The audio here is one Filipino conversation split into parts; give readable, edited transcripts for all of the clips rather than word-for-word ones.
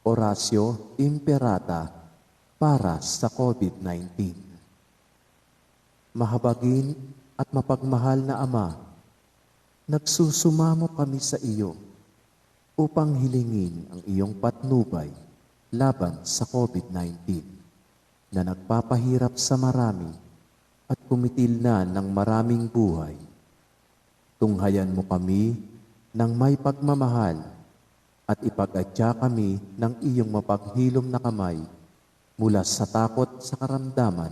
Oratio Imperata para sa COVID-19. Mahabagin at mapagmahal na Ama, nagsusumamo kami sa iyo upang hilingin ang iyong patnubay laban sa COVID-19 na nagpapahirap sa marami at kumitil na ng maraming buhay. Tunghayan mo kami ng may pagmamahal at ipag-adya kami ng iyong mapaghilom na kamay mula sa takot sa karamdaman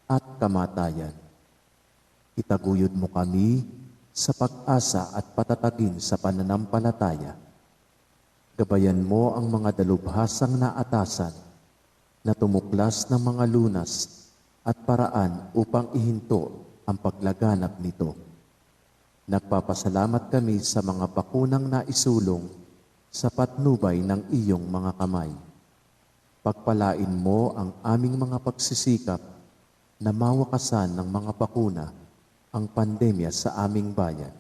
at kamatayan. Itaguyod mo kami sa pag-asa at patatagin sa pananampalataya. Gabayan mo ang mga dalubhasang naatasan na tumuklas ng mga lunas at paraan upang ihinto ang paglaganap nito. Nagpapasalamat kami sa mga bakunang naisulong sa patnubay ng iyong mga kamay. Pagpalain mo ang aming mga pagsisikap na mawakasan ng mga bakuna ang pandemya sa aming bayan.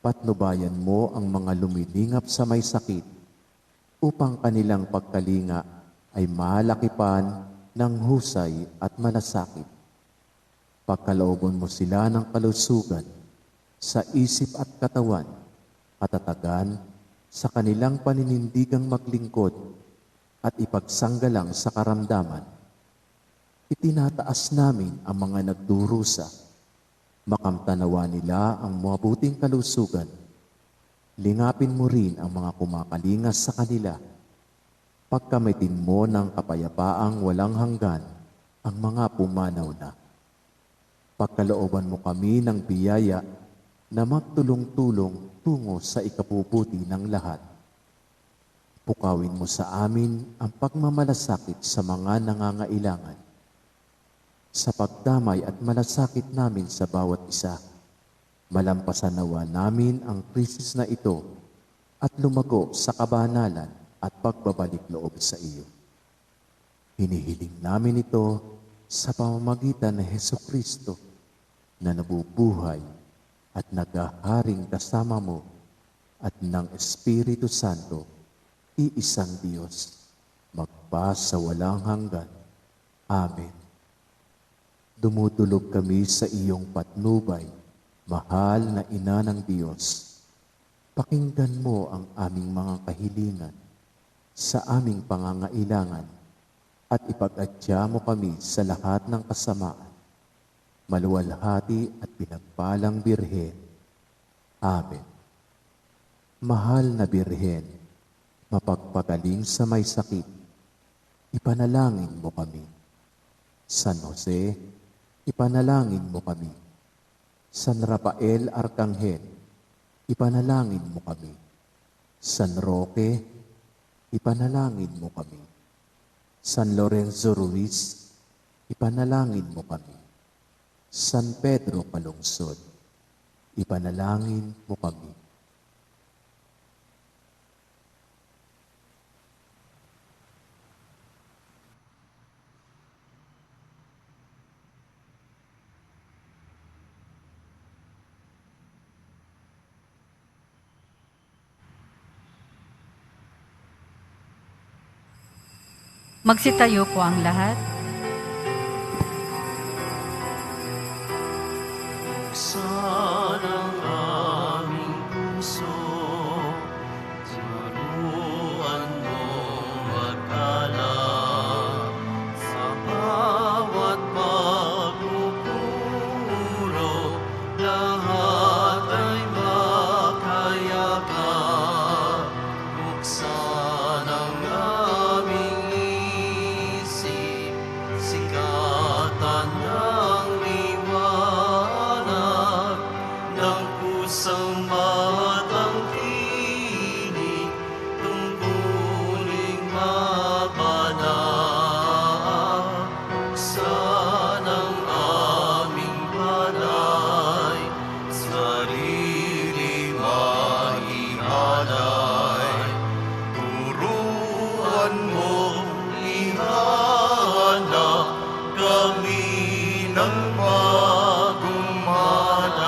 Patnubayan mo ang mga lumilingap sa may sakit upang kanilang pagkalinga ay malakipan ng husay at malasakit. Pagkalooban mo sila ng kalusugan sa isip at katawan, katatagan sa kanilang paninindigang maglingkod at ipagsanggalang sa karamdaman. Itinataas namin ang mga nagdurusa. Makamtanawa nila ang mabuting kalusugan. Lingapin mo rin ang mga kumakalingas sa kanila. Pagkamitin mo ng kapayapaang walang hanggan ang mga pumanaw na. Pagkalooban mo kami ng biyaya na magtulong-tulong tungo sa ikabubuti ng lahat. Pukawin mo sa amin ang pagmamalasakit sa mga nangangailangan. Sa pagdamay at malasakit namin sa bawat isa, malampasan nawa namin ang krisis na ito at lumago sa kabanalan at pagbabalik loob sa iyo. Hinihiling namin ito sa pamamagitan ng Hesukristo na nabubuhay at naghaharing kasama mo at ng Espiritu Santo, iisang Diyos, magpa sa walang hanggan. Amen. Dumudulog kami sa iyong patnubay, mahal na Ina ng Diyos. Pakinggan mo ang aming mga kahilingan sa aming pangangailangan at ipag-adya mo kami sa lahat ng kasamaan. Maluwalhati at pinagpalang Birhen. Amen. Mahal na Birhen, mapagpagaling sa may sakit, ipanalangin mo kami. San Jose, ipanalangin mo kami. San Rafael Arcangel, ipanalangin mo kami. San Roque, ipanalangin mo kami. San Lorenzo Ruiz, ipanalangin mo kami. San Pedro Calungsod, ipanalangin mo kami. Magsitayo po ang lahat. Buksan ang aming puso, turuan mo mag-alala sa bawat pagpupuro, lahat ay makayagap. Buksan ang aming sikatan ng liwanag ng pusang matangkilik, tungkuling mabanal. Buksan ang aming panay, sarili maialay. Turuan mo ihanap kami ng bagong malay.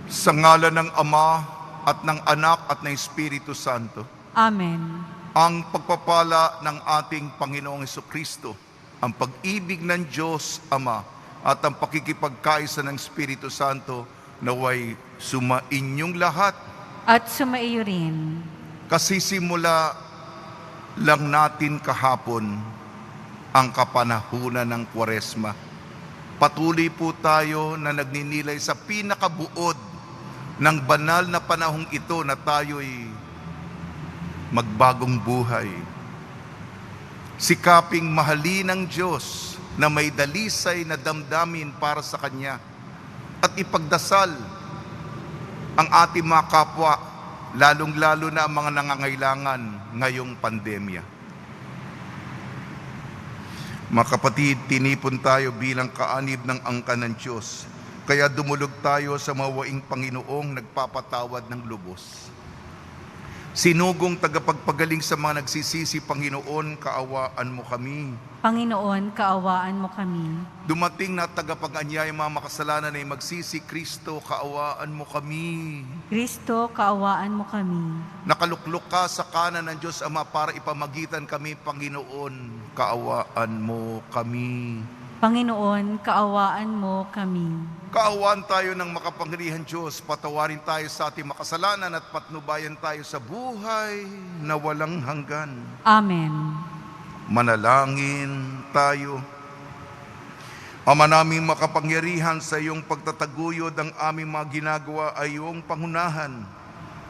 Sa ngalan ng Ama at ng Anak at ng Espiritu Santo. Amen. Ang pagpapala ng ating Panginoong Hesukristo, ang pag-ibig ng Diyos Ama, at ang pakikipagkaisa ng Espiritu Santo naway sumainyong lahat. At sumaiyo rin. Kasisimula lang natin kahapon ang kapanahunan ng Kwaresma. Patuloy po tayo na nagninilay sa pinakabuod ng banal na panahong ito na tayo'y magbagong buhay. Sikaping mahalin ng Diyos na may dalisay na damdamin para sa Kanya at ipagdasal ang ating mga kapwa, lalong-lalo na ang mga nangangailangan ngayong pandemya. Mga kapatid, tinipon tayo bilang kaanib ng angka ng Diyos, kaya dumulog tayo sa mawaing Panginoong nagpapatawad ng lubos. Sinugong tagapagpagaling sa mga nagsisisi, Panginoon, kaawaan mo kami. Panginoon, kaawaan mo kami. Dumating na tagapag-anyay mga makasalanan ay magsisi, Kristo, kaawaan mo kami. Kristo, kaawaan mo kami. Nakaluklok ka sa kanan ng Diyos Ama para ipamagitan kami, Panginoon, kaawaan mo kami. Panginoon, kaawaan mo kami. Kaawaan tayo ng makapangyarihan Diyos, patawarin tayo sa ating makasalanan at patnubayan tayo sa buhay na walang hanggan. Amen. Manalangin tayo. Ama naming makapangyarihan, sa iyong pagtataguyod ang aming mga ginagawa ay iyong pangunahan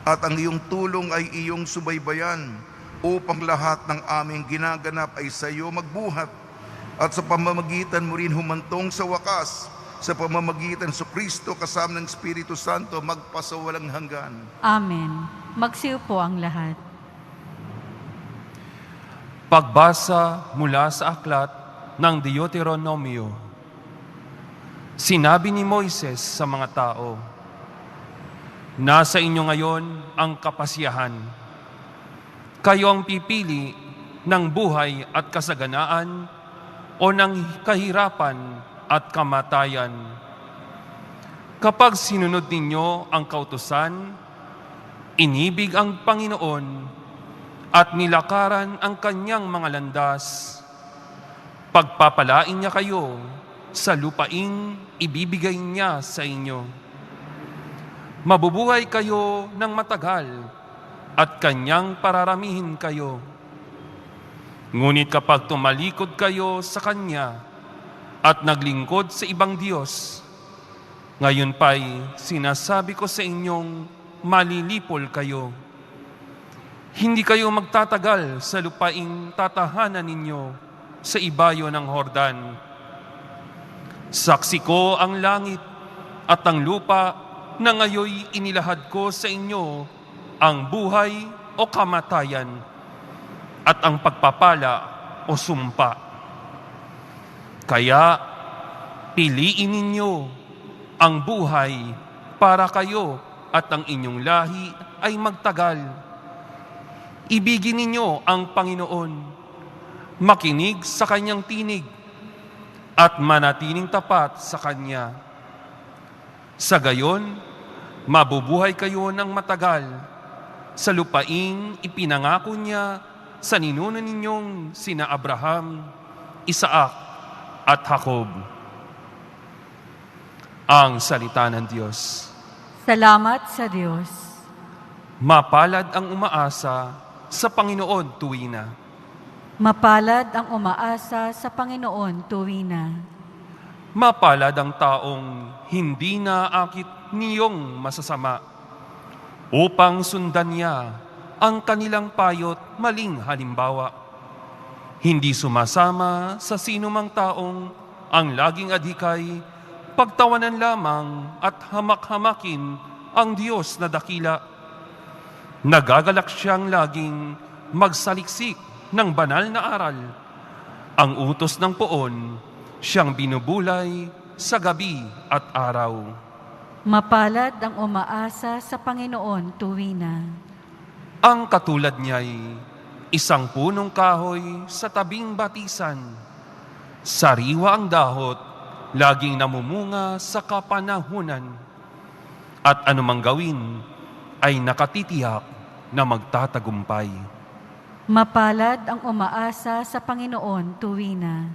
at ang iyong tulong ay iyong subaybayan upang lahat ng aming ginaganap ay sa iyo magbuhat at sa pamamagitan mo rin humantong sa wakas, sa pamamagitan sa Kristo kasama ng Espiritu Santo magpasawalang hanggan. Amen. Magsiupo ang lahat. Pagbasa mula sa aklat ng Deuteronomio. Sinabi ni Moises sa mga tao, "Nasa inyo ngayon ang kapasyahan. Kayo ang pipili ng buhay at kasaganaan o ng kahirapan at kamatayan. Kapag sinunod ninyo ang kautusan, inibig ang Panginoon at nilakaran ang kanyang mga landas, pagpapalain niya kayo sa lupaing ibibigay niya sa inyo. Mabubuhay kayo ng matagal at kanyang pararamihin kayo. Ngunit kapag tumalikod kayo sa Kanya at naglingkod sa ibang Diyos, ngayon pa'y sinasabi ko sa inyong malilipol kayo. Hindi kayo magtatagal sa lupaing tatahanan ninyo sa ibayo ng Hordan. Saksi ko ang langit at ang lupa na ngayoy inilahad ko sa inyo ang buhay o kamatayan at ang pagpapala o sumpa. Kaya piliin ninyo ang buhay para kayo at ang inyong lahi ay magtagal. Ibigin ninyo ang Panginoon, makinig sa kanyang tinig, at manatiling tapat sa Kanya. Sa gayon, mabubuhay kayo ng matagal sa lupaing ipinangako niya sa ninuno ninyong sina Abraham, Isaac at Jacob." Ang salita ng Diyos. Salamat sa Diyos. Mapalad ang umaasa sa Panginoon tuwina. Mapalad ang umaasa sa Panginoon tuwina. Mapalad ang taong hindi naakit niyong masasama upang sundan niya ang kanilang payot maling halimbawa. Hindi sumasama sa sinumang taong ang laging adhikay, pagtawanan lamang at hamak-hamakin ang Diyos na dakila. Nagagalak siyang laging magsaliksik ng banal na aral. Ang utos ng poon, siyang binubulay sa gabi at araw. Mapalad ang umaasa sa Panginoon tuwina. Ang katulad niya'y isang punong kahoy sa tabing batisan. Sariwa ang dahot, laging namumunga sa kapanahunan. At anumang gawin ay nakatitiyak na magtatagumpay. Mapalad ang umaasa sa Panginoon tuwina.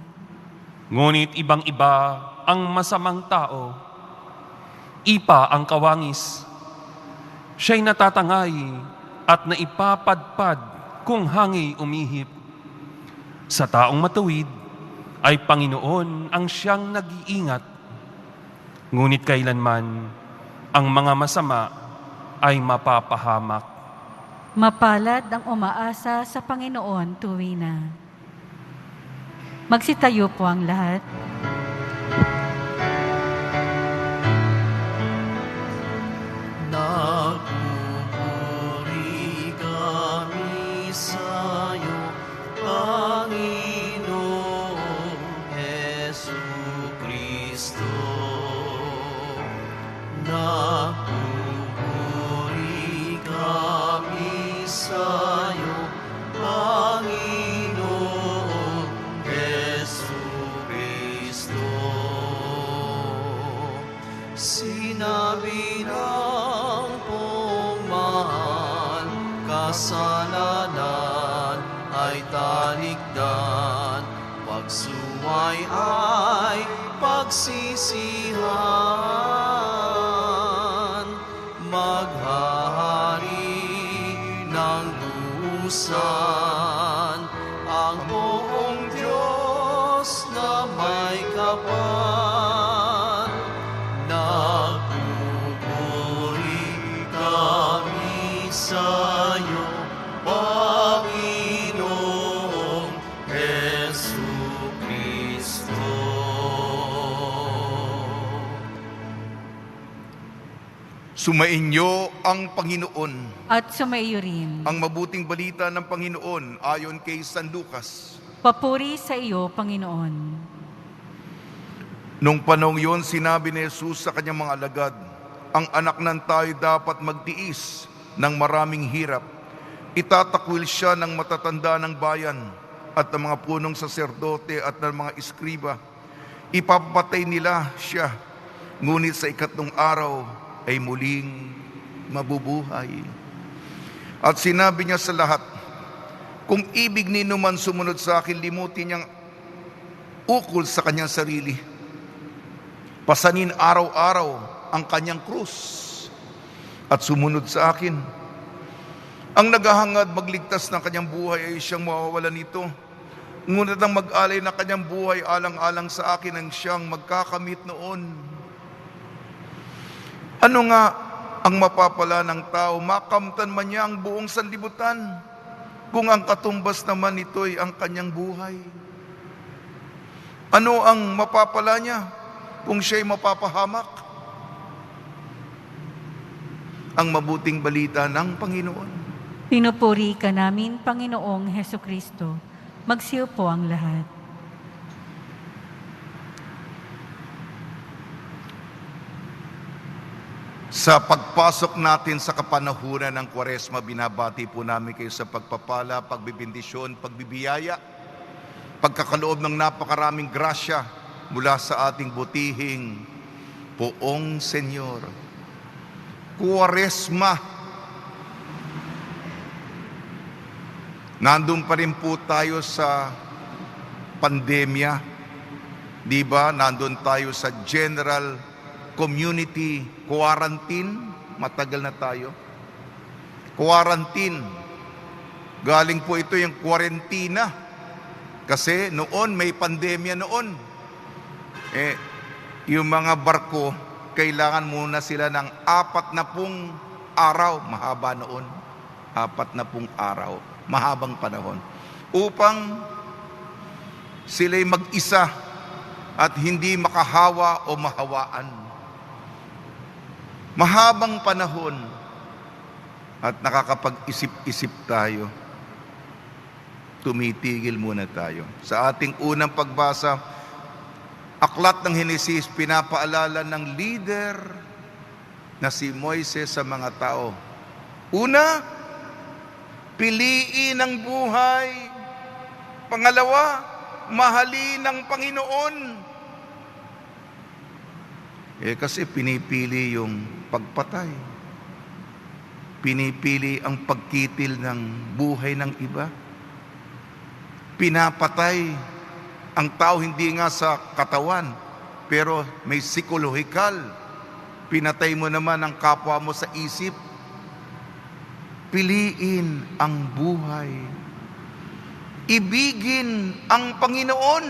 Ngunit ibang-iba ang masamang tao. Ipa ang kawangis. Siya'y natatangay at naipapadpad kung hangi umihip. Sa taong matuwid ay Panginoon ang siyang nag-iingat. Ngunit kailanman ang mga masama ay mapapahamak. Mapalad ang umaasa sa Panginoon tuwina. Magsitayo po ang lahat. Nagpupuri kami sa'yo, Panginoong Jesucristo. Nagpupuri kami sa'yo, Panginoong Jesucristo. Sinabi ng pumahal, kasalanan ay talikdan, pagsuway ay pagsisihan, maghahari ng lusan ang buong Diyos na may kapal. Nagpupuri kami sa'yo, Panginoong Jesucristo. Sumainyo ang Panginoon. At sumaiyo rin. Ang mabuting balita ng Panginoon ayon kay San Lucas. Papuri sa iyo, Panginoon. Nung panahon yon, sinabi ni Jesus sa kanyang mga alagad, ang anak ng tao dapat magtiis ng maraming hirap. Itatakwil siya ng matatanda ng bayan at ng mga punong saserdote at ng mga iskriba. Ipapatay nila siya, ngunit sa ikatlong araw ay muling mabubuhay. At sinabi niya sa lahat, kung ibig ninyo man sumunod sa akin, limutin niyang ukol sa kanyang sarili. Pasanin araw-araw ang kanyang krus at sumunod sa akin. Ang naghahangad magligtas ng kanyang buhay ay siyang mawawalan nito. Ngunit ang mag-alay na kanyang buhay alang-alang sa akin ang siyang magkakamit noon. Ano nga ang mapapala ng tao? Makamtan man niya ang buong sanlibutan, kung ang katumbas naman nito'y ang kanyang buhay. Ano ang mapapala niya kung siya'y mapapahamak? Ang mabuting balita ng Panginoon. Pinupuri ka namin, Panginoong Hesukristo. Magsiyo po ang lahat. Sa pagpasok natin sa kapanahunan ng Kwaresma, binabati po namin kayo sa pagpapala, pagbibindisyon, pagbibiyaya, pagkakaloob ng napakaraming grasya mula sa ating butihing Poong Senyor. Kwaresma. Nandun pa rin po tayo sa pandemya. Di ba? Nandun tayo sa general community quarantine. Matagal na tayo. Quarantine. Galing po ito yung kwarentina. Kasi noon, may pandemya noon. Yung mga barko, kailangan muna sila ng 40 araw. Mahaba noon. 40 araw. Mahabang panahon. Upang sila'y mag-isa at hindi makahawa o mahawaan. Mahabang panahon at nakakapag-isip-isip tayo. Tumitigil muna tayo. Sa ating unang pagbasa, aklat ng Henesis, pinapaalala ng leader na si Moises sa mga tao. Una, piliin ang buhay. Pangalawa, mahalin ang Panginoon. Kasi pinipili yung pagpatay. pinipili ang pagkitil ng buhay ng iba. Pinapatay ang tao hindi nga sa katawan, pero may psikolohikal. Pinatay mo naman ang kapwa mo sa isip. Piliin ang buhay. Ibigin ang Panginoon.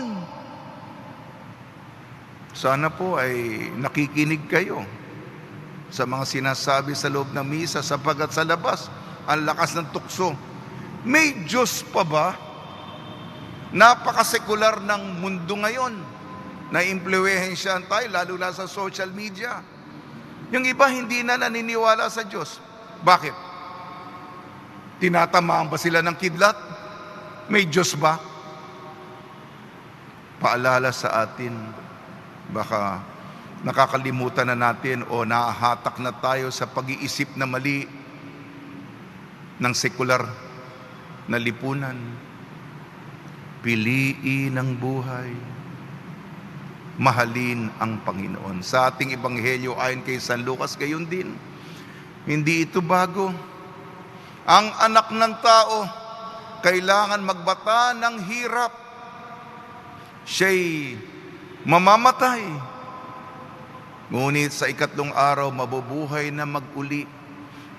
Sana po ay nakikinig kayo sa mga sinasabi sa loob ng misa, sapagkat sa labas, ang lakas ng tukso. May Diyos pa ba? Napakasekular ng mundo ngayon. Na-impluwensyahan tayo, lalo na sa social media. Yung iba hindi na naniniwala sa Diyos. Bakit? Tinatamaan ba sila ng kidlat? May Diyos ba? Paalala sa atin, baka nakakalimutan na natin o nahahatak na tayo sa pag-iisip na mali ng sekular na lipunan. Piliin ang buhay. Mahalin ang Panginoon. Sa ating ebanghelyo ayon kay San Lucas, gayon din. Hindi ito bago. Ang anak ng tao kailangan magbata ng hirap. Siya'y mamamatay. Ngunit sa ikatlong araw, mabubuhay na mag-uli.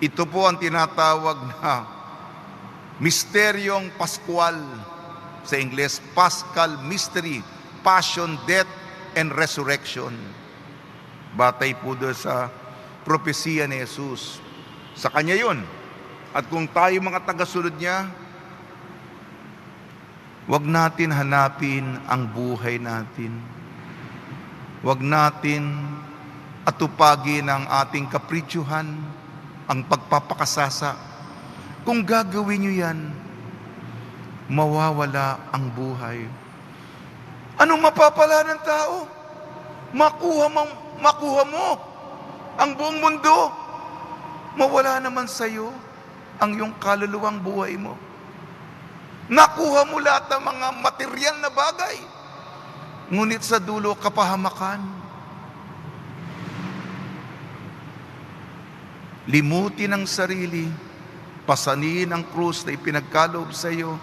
Ito po ang tinatawag na misteryong Pascual. Sa Ingles, Paschal Mystery, Passion, Death, and Resurrection. Batay po doon sa propesya ni Jesus. Sa Kanya yun. At kung tayo mga tagasunod niya, wag natin hanapin ang buhay natin. Wag natin atupagin ang ating kaprityuhan, ang pagpapakasasa. Kung gagawin niyo yan, mawawala ang buhay. Anong mapapala ng tao? Makuha mo ang buong mundo. Mawala naman sa iyo ang iyong kaluluwang buhay mo. Nakuha mo lahat ng mga material na bagay. Ngunit sa dulo, kapahamakan. Limutin ang sarili. Pasanin ang krus na ipinagkaloob sa iyo.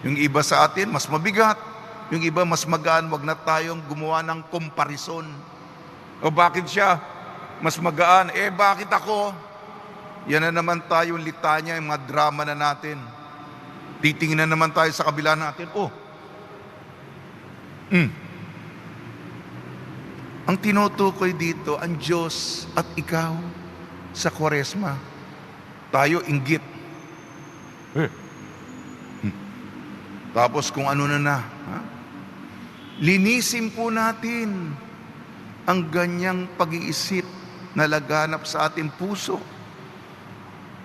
Yung iba sa atin, mas mabigat. Yung iba, mas magaan. Wag na tayong gumawa ng komparison. O bakit siya mas magaan? Bakit ako? Yan na naman tayong litanya, yung mga drama na natin. Titingnan naman tayo sa kabila natin. Ang tinutukoy dito, ang Diyos at ikaw sa Kwaresma. Tayo inggit. Tapos kung ano na. Linisin po natin ang ganyang pag-iisip na laganap sa ating puso.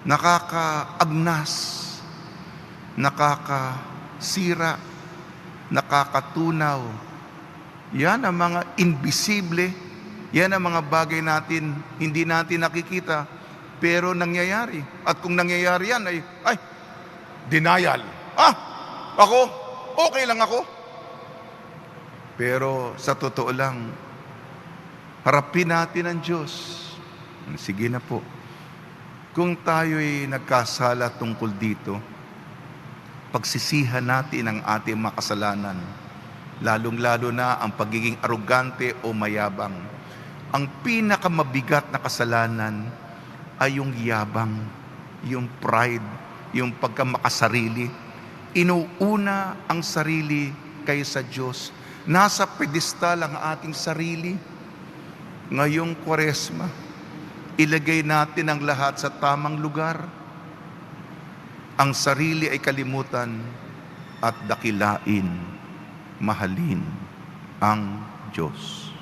Nakakaagnas, nakakasira, nakakatunaw. Yan ang mga invisible, yan ang mga bagay natin, hindi natin nakikita, pero nangyayari. At kung nangyayari yan, ay denial. Ako, okay lang ako. Pero sa totoo lang, harapin natin ang Diyos. Sige na po. Kung tayo'y nagkasala tungkol dito, pagsisihan natin ang ating mga kasalanan, lalong-lalo na ang pagiging arugante o mayabang. Ang pinakamabigat na kasalanan ay yung yabang, yung pride, yung pagkamakasarili. Inuuna ang sarili kaysa Diyos. Nasa pedestal ang ating sarili. Ngayong Kwaresma, ilagay natin ang lahat sa tamang lugar. Ang sarili ay kalimutan at dakilain, mahalin ang Diyos.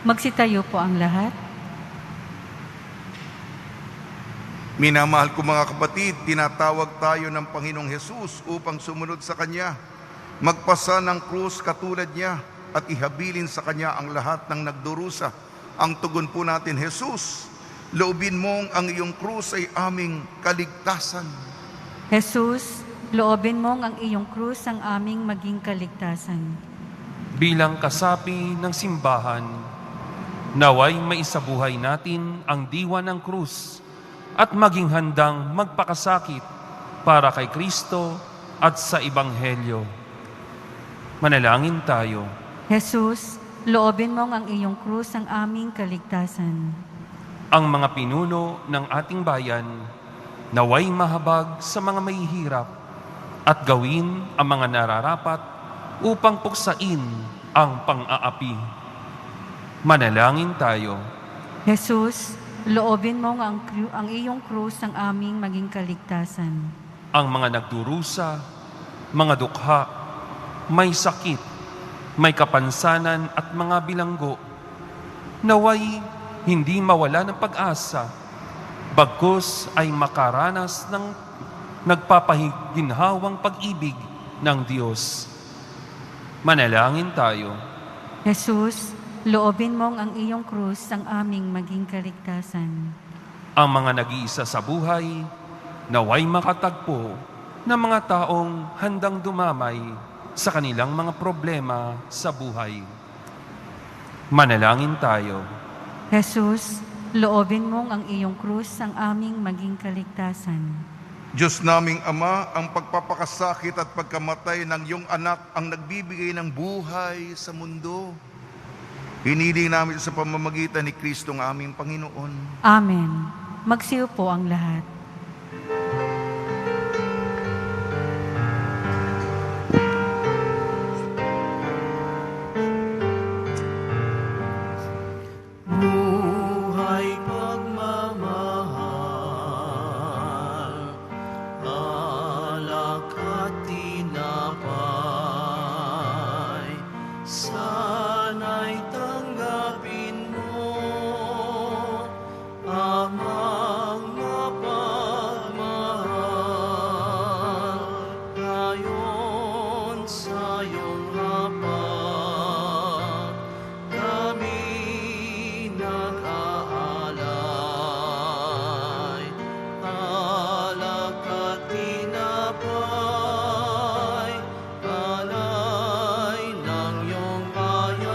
Magsitayo po ang lahat. Minamahal ko mga kapatid, tinatawag tayo ng Panginoong Hesus upang sumunod sa Kanya. Magpasa ng krus katulad niya at ihabilin sa Kanya ang lahat ng nagdurusa. Ang tugon po natin, Hesus, loobin mong ang iyong krus ay aming kaligtasan. Jesus, loobin mong ang iyong krus ang aming maging kaligtasan. bilang kasapi ng simbahan. Naway maisabuhay natin ang diwa ng krus at maging handang magpakasakit para kay Kristo at sa Ebanghelyo. Manalangin tayo. Jesus, loobin mong ang iyong krus ang aming kaligtasan. Ang mga pinuno ng ating bayan, naway mahabag sa mga mahihirap at gawin ang mga nararapat upang puksain ang pang-aapi. Manalangin tayo. Jesus, loobin mong ang iyong krus ang aming maging kaligtasan. Ang mga nagdurusa, mga dukha, may sakit, may kapansanan at mga bilanggo, naway hindi mawala ng pag-asa, bagkus ay makaranas ng nagpapaginhawang pag-ibig ng Diyos. Manalangin tayo. Jesus, loobin mong ang iyong krus ang aming maging kaligtasan. Ang mga nag-iisa sa buhay, naway makatagpo ng mga taong handang dumamay sa kanilang mga problema sa buhay. Manalangin tayo. Jesus, loobin mong ang iyong krus ang aming maging kaligtasan. Diyos naming Ama, ang pagpapakasakit at pagkamatay ng iyong anak ang nagbibigay ng buhay sa mundo. Hiniling namin sa pamamagitan ni Kristo ng aming Panginoon. Amen. Magsiyo po ang lahat. Buhay pagmamahal, alak at tinapay, sana'y tanggapin mo amang mapagmahal. Ngayon sa iyong hapag, kami nag-aalay, alak at tinapay, alay ng iyong bayan.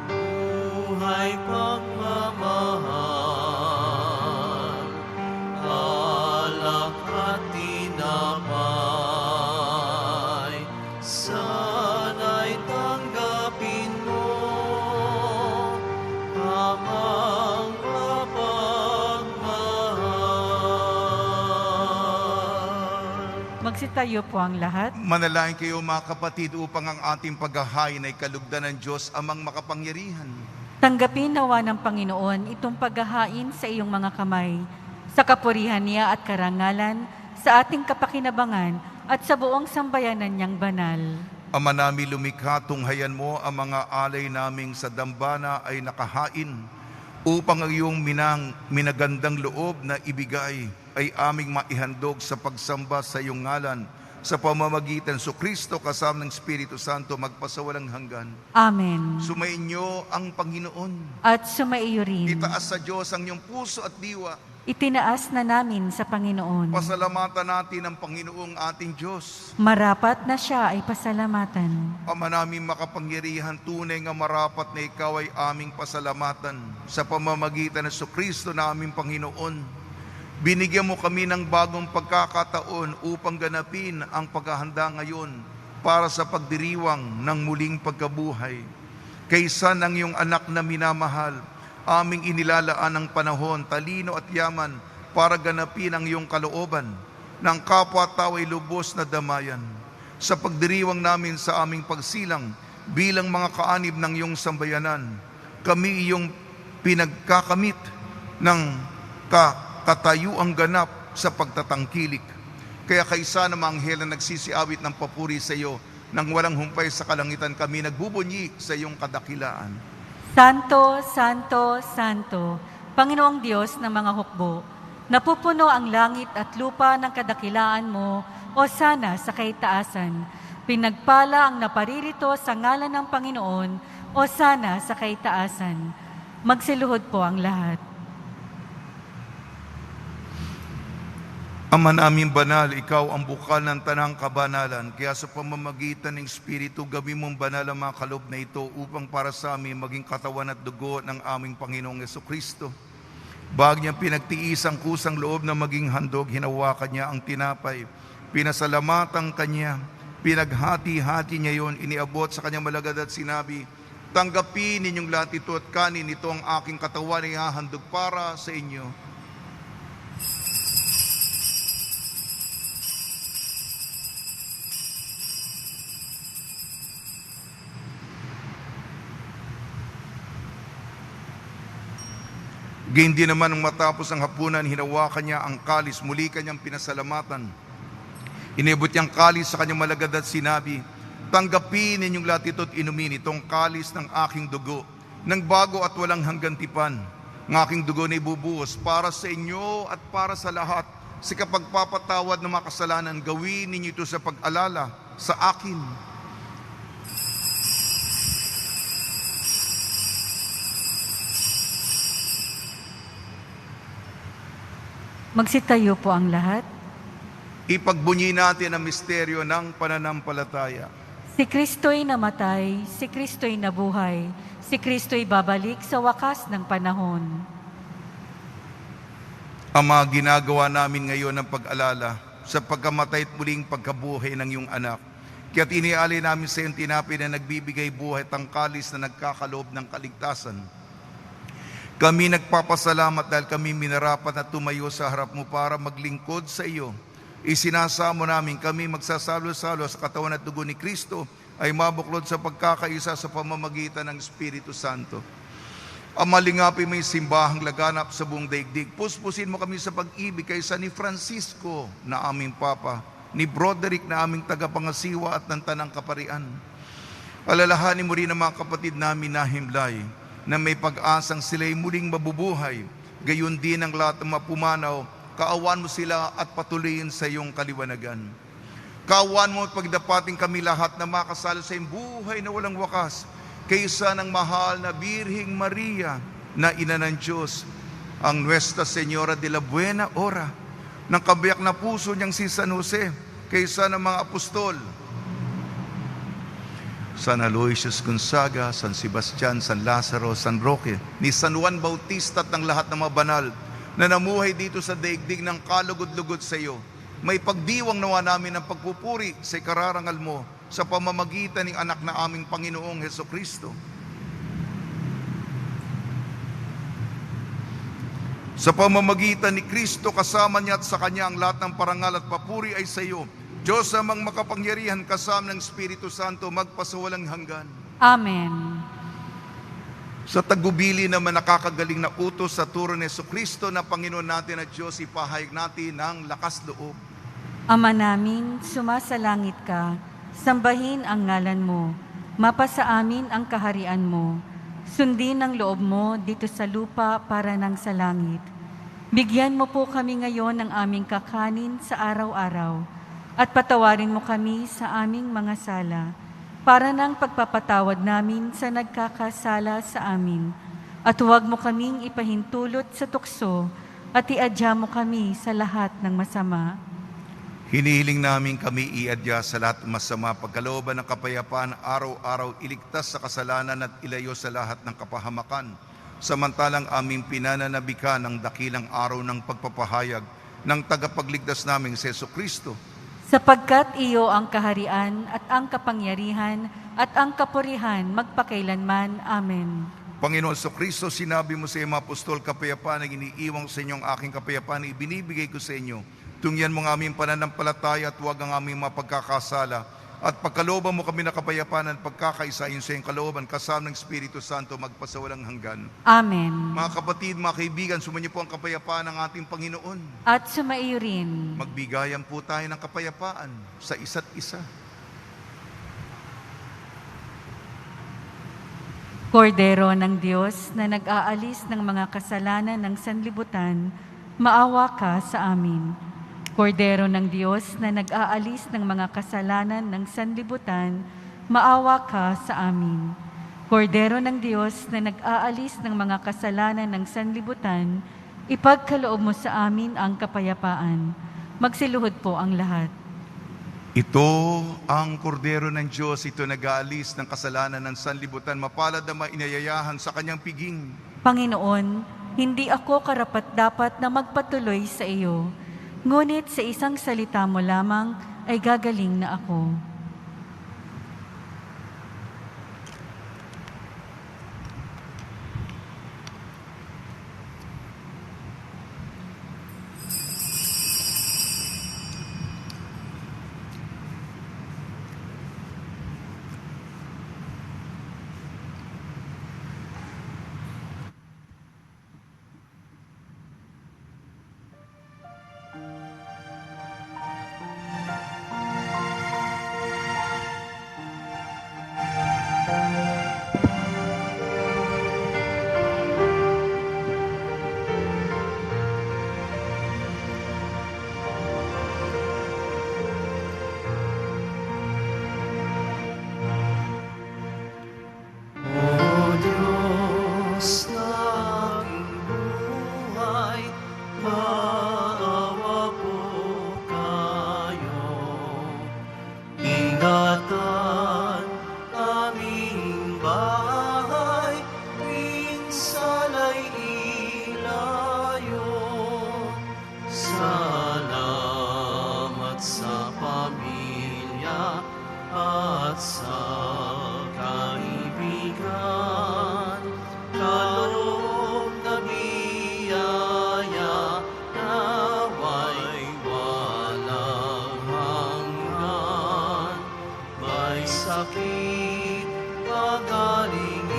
Buhay pagmamahal, alak at tinapay, sana'y tanggapin mo amang mapagmahal. Magsitayo po ang lahat. Manalangin kayo mga kapatid upang ang ating paghahain ay kalugdan ng Diyos amang makapangyarihan. Tanggapin nawa ng Panginoon itong paghahain sa iyong mga kamay, sa kapurihan niya at karangalan, sa ating kapakinabangan at sa buong sambayanan niyang banal. Ama namin lumikha, tunghayan mo ang mga alay naming sa dambana ay nakahain upang ang iyong minagandang loob na ibigay ay aming maihandog sa pagsamba sa iyong ngalan sa pamamagitan sa Kristo kasama ng Espiritu Santo magpasawalang hanggan. Amen. Sumainyo ang Panginoon. At sumaiyo rin. Itaas sa Diyos ang iyong puso at diwa. Itinaas na namin sa Panginoon. Pasalamatan natin ang Panginoong ating Diyos. Marapat na siya ay pasalamatan. Ama namin makapangyarihan, tunay nga marapat na ikaw ay aming pasalamatan sa pamamagitan ng Kristo na aming Panginoon. Binigyan mo kami ng bagong pagkakataon upang ganapin ang paghahanda ngayon para sa pagdiriwang ng muling pagkabuhay. Kaysa ng iyong anak na minamahal, aming inilalaan ang panahon, talino at yaman para ganapin ang iyong kalooban ng kapwa-tao ay lubos na damayan. Sa pagdiriwang namin sa aming pagsilang bilang mga kaanib ng iyong sambayanan, kami iyong pinagkakamit ng katayuang ganap sa pagtatangkilik. Kaya kaysa ng mga anghel na nagsisiawit ng papuri sa iyo, nang walang humpay sa kalangitan kami nagbubunyi sa iyong kadakilaan. Santo, Santo, Santo, Panginoong Diyos ng mga hukbo, napupuno ang langit at lupa ng kadakilaan mo, o sana sa kaitaasan. Pinagpala ang naparirito sa ngalan ng Panginoon, o sana sa kaitaasan. Magsiluhod po ang lahat. Ama naming banal, ikaw ang bukal ng tanang kabanalan. Kaya sa pamamagitan ng Espiritu, gawin mong banal ang mga kaloob na ito upang para sa amin maging katawan at dugo ng aming Panginoong Jesucristo. Bago niya pinagtiis ang kusang loob na maging handog, hinawakan niya ang tinapay. Pinasalamatan kanya, pinaghati-hati niya yon, iniabot sa kanyang malagad at sinabi, "Tanggapin ninyong lahat ito at kanin, ito ang aking katawan na ihahandog para sa inyo." Gayon din naman nung matapos ang hapunan, hinawakan niya ang kalis, muli kanyang pinasalamatan. Inibot niyang kalis sa kanyang malagad at sinabi, "Tanggapin ninyong lahat ito at inumin, itong kalis ng aking dugo, ng bago at walang hanggang tipan. Ng aking dugo na ibubuhos para sa inyo at para sa lahat. Sa kapagpapatawad ng mga kasalanan, gawin ninyo ito sa pag-alala sa akin." Magsitayo po ang lahat. Ipagbunyi natin ang misteryo ng pananampalataya. Si Kristo'y namatay, si Kristo'y nabuhay, si Kristo'y babalik sa wakas ng panahon. Ama, ginagawa namin ngayon ang pag-alala sa pagkamatay at muling pagkabuhay ng iyong anak. Kaya't inialay namin sa iyong tinapay na nagbibigay buhay at ang kalis na nagkakaloob ng kaligtasan. Kami nagpapasalamat dahil kami minarapat na tumayo sa harap mo para maglingkod sa iyo. Isinasamo namin kami magsasalo-salo sa katawan at dugo ni Kristo ay mabuklod sa pagkakaisa sa pamamagitan ng Espiritu Santo. Ama, lingapin mo yung simbahang laganap sa buong daigdig. Puspusin mo kami sa pag-ibig kaysa ni Francisco na aming Papa, ni Broderick na aming tagapangasiwa at ng Tanang Kaparian. Alalahanin mo rin ang mga kapatid namin na himlay, na may pag-asang sila'y muling mabubuhay. Gayon din ang lahat ng mapumanaw, kaawan mo sila at patuloyin sa iyong kaliwanagan. Kaawan mo at pagdapating kami lahat na makasalo sa iyong buhay na walang wakas, kaysa ng mahal na Birhing Maria na ina ng Diyos, ang Nuestra Señora de la Buena Hora, ng kabiyak na puso niyang si San Jose, kaysa ng mga apostol, San Aloysius Gonzaga, San Sebastian, San Lazaro, San Roque, ni San Juan Bautista at ng lahat ng mga banal na namuhay dito sa daigdig ng kalugod-lugod sa iyo. May pagdiwang nawa namin ng pagpupuri sa kararangal mo sa pamamagitan ng anak na aming Panginoong Hesukristo. Sa pamamagitan ni Kristo, kasama niya at sa Kanya ang lahat ng parangal at papuri ay sa iyo. Diyos amang makapangyarihan, kasama ng Espiritu Santo, magpasawalang hanggan. Amen. Sa tagubili naman nakakagaling na utos sa turo ni Jesucristo na Panginoon natin at Diyos, ipahayag natin ng lakas loob. Ama namin, sumasalangit ka, sambahin ang ngalan mo, mapasa amin ang kaharian mo, sundin ang loob mo dito sa lupa para nang sa langit. Bigyan mo po kami ngayon ng aming kakanin sa araw-araw, at patawarin mo kami sa aming mga sala, para ng pagpapatawad namin sa nagkakasala sa amin. At huwag mo kaming ipahintulot sa tukso, at iadya mo kami sa lahat ng masama. Hinihiling namin kami iadya sa lahat ng masama, pagkalooban ng kapayapaan, araw-araw iligtas sa kasalanan at ilayo sa lahat ng kapahamakan. Samantalang aming pinananabikan ng dakilang araw ng pagpapahayag ng tagapagligtas naming si Jesucristo. Sapagkat iyo ang kaharian at ang kapangyarihan at ang kapurihan magpakailanman. Amen. Panginoon Jesucristo, sinabi mo sa iyong mga apostol, kapayapaan ang iniiwan sa inyong aking kapayapaan, ibinibigay ko sa inyo. Tungyan mo ang aming pananampalataya at huwag ang aming mapagkakasala. At pagkalooban mo kami na kapayapaan at pagkakaisahin sa iyong kalooban, kasama ng Espiritu Santo, magpasawalang hanggan. Amen. Mga kapatid, mga kaibigan, sumainyo po ang kapayapaan ng ating Panginoon. At sumaiyo rin. Magbigayan po tayo ng kapayapaan sa isa't isa. Kordero ng Diyos na nag-aalis ng mga kasalanan ng sanlibutan, maawa ka sa amin. Kordero ng Diyos na nag-aalis ng mga kasalanan ng sanlibutan, maawa ka sa amin. Kordero ng Diyos na nag-aalis ng mga kasalanan ng sanlibutan, ipagkaloob mo sa amin ang kapayapaan. Magsiluhod po ang lahat. Ito ang kordero ng Diyos, ito nag-aalis ng kasalanan ng sanlibutan. Mapalad na mainayayahan sa kanyang piging. Panginoon, hindi ako karapat-dapat na magpatuloy sa iyo, ngunit sa isang salita mo lamang ay gagaling na ako. O Diyos na aking buhay, maawa po kayo. Ingatan aming bahay, minsan ay ilayo. Salamat sa pamilya at sa kaibigan, kaloob na biyaya, nawa'y walang hanggan. May sakit pagalingin,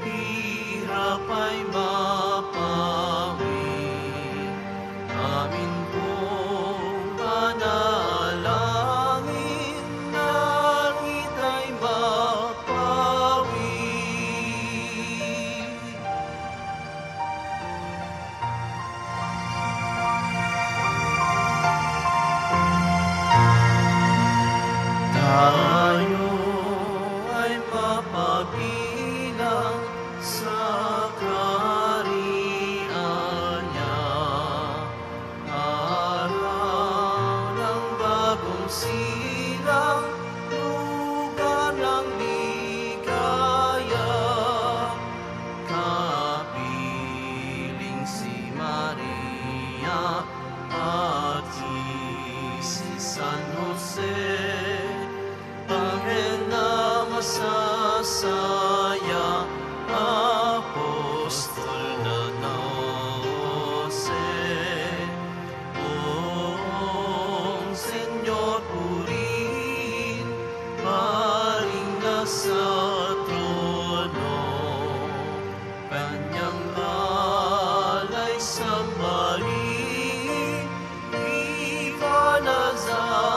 hirap ay mapawi. Amin pong panalangin, langit ay mapawi. Tayo ay mapabilang sa kaharian niya. Araw ng bagong silang, lugar ng ligaya. Kapiling si Maria at si San Jose, Anghel na masasaya, Apostol na Jose. Poong Senyor purihin, paring nasa trono, kanyang alay sambahin, Viva Nazareno.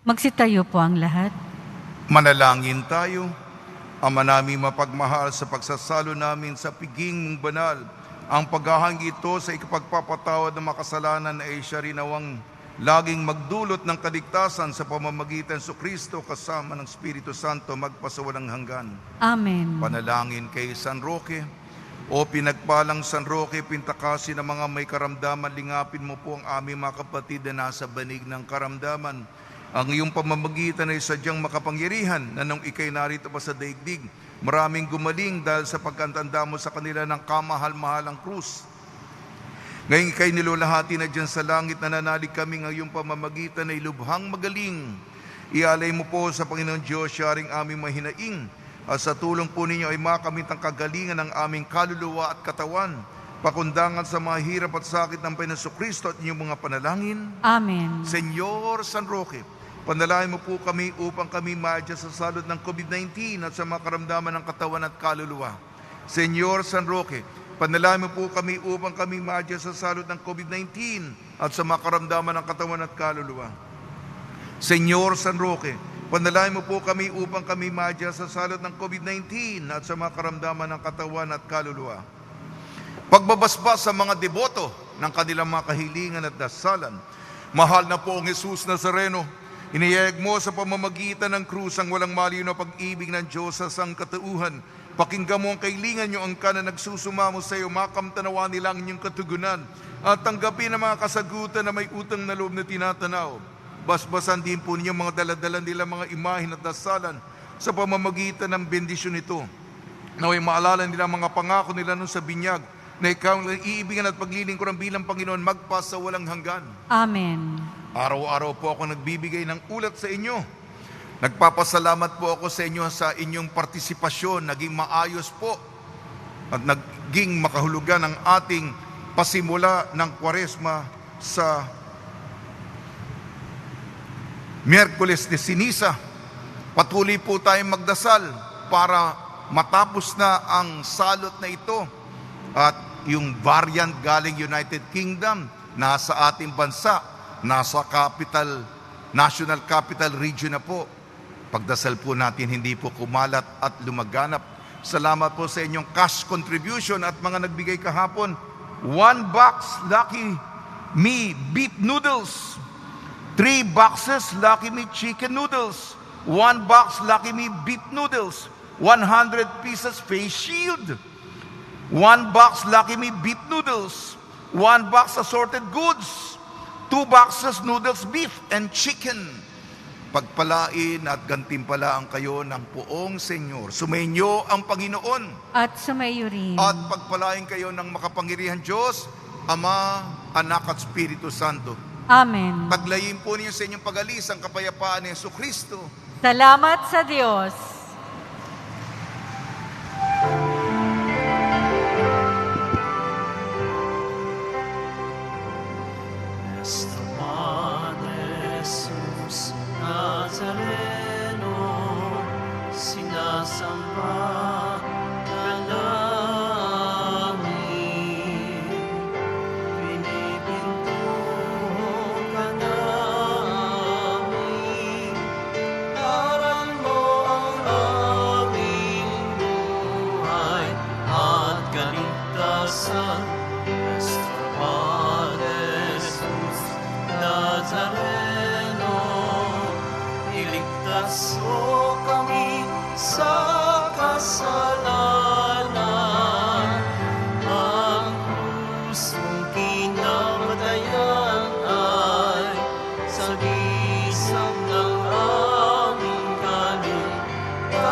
Magsitayo po ang lahat. Manalangin tayo. Ama namin mapagmahal, sa pagsasalo namin sa piging mong banal, ang paghahang ito sa ikapagpapatawad ng makasalanan ay siya rin nawang laging magdulot ng kaligtasan sa pamamagitan sa Kristo kasama ng Espiritu Santo magpasawalang hanggan. Amen. Panalangin kay San Roque. O pinagpalang San Roque, pintakasin ng mga may karamdaman, lingapin mo po ang aming mga kapatid na nasa banig ng karamdaman. Ang iyong pamamagitan ay sadyang makapangyarihan na nung ikay narito pa sa daigdig, maraming gumaling dahil sa pagkantanda mo sa kanila ng kamahal-mahalang krus. Ngayon ikay nilulahati na dyan sa langit, nananalig kami ng iyong pamamagitan ay lubhang magaling. Ialay mo po sa Panginoon Diyos siyaring aming mahinaing, at sa tulong po ninyo ay makamit ang kagalingan ng aming kaluluwa at katawan, pakundangan sa mga hirap at sakit ng Panginoon Kristo at inyong mga panalangin. Amen. Senyor San Roque, panalangin mo po kami upang kami madya sa salot ng COVID-19 at sa mga karamdaman ng katawan at kaluluwa. Senyor San Roque, panalangin mo po kami upang kami madya sa salot ng COVID-19 at sa mga karamdaman ng katawan at kaluluwa. Senyor San Roque, Panalangin mo po kami upang kami madya sa salot ng COVID-19 at sa mga karamdaman ng katawan at kaluluwa. Pagbabasbas sa mga deboto ng kanilang mga kahilingan at dasalan. Mahal na Poong Jesus Nazareno, iniyayag mo sa pamamagitan ng krus ang walang maliw na pag-ibig ng Diyos sa sangkatauhan. Pakinggan mo ang kailingan nyo ang na nagsusumamo sa iyo, makamtanawa nila ang inyong katugunan at tanggapin ang mga kasagutan na may utang na loob na tinatanaw. Basbasan din po ninyo mga daladalan nila mga imahin at dasalan sa pamamagitan ng bendisyon nito. Naway maalala nila mga pangako nila nung sa binyag na ikaw ang iibigan at paglilingkuran bilang Panginoon magpas sa walang hanggan. Amen. Araw-araw po ako nagbibigay ng ulat sa inyo. Nagpapasalamat po ako sa inyo sa inyong partisipasyon. Naging maayos po at naging makahulugan ang ating pasimula ng Kwaresma sa Miyerkules de Ceniza. Patuloy po tayong magdasal para matapos na ang salot na ito at yung variant galing United Kingdom nasa ating bansa, nasa National Capital Region na po. Pagdasal po natin hindi po kumalat at lumaganap. Salamat po sa inyong cash contribution at mga nagbigay kahapon. 1 box Lucky Me beef noodles, 3 boxes Lucky Me chicken noodles, 1 box Lucky Me beef noodles, 100 pieces face shield, 1 box Lucky Me beef noodles, 1 box assorted goods, 2 boxes noodles beef and chicken. Pagpalain at gantimpalaan kayo ng Poong Senyor. Sumainyo ang Panginoon. At sumayo rin. At pagpalain kayo ng makapangyarihan Diyos, Ama, Anak at Espiritu Santo. Amen. Paglayin po niyo sa inyong pag-alis ang kapayapaan ni Jesucristo. Salamat sa Diyos. Nuestro Padre Jesus Nazareno, sinasamba ka namin, pinipinto ka namin, aral mo ang aming buhay at kaligtasan. Nuestro Padre Jesus Nazareno, iligtas mo kami sa kasalanan. Ang krusong kinamatayan ay sagisag ng aming kaligtasan.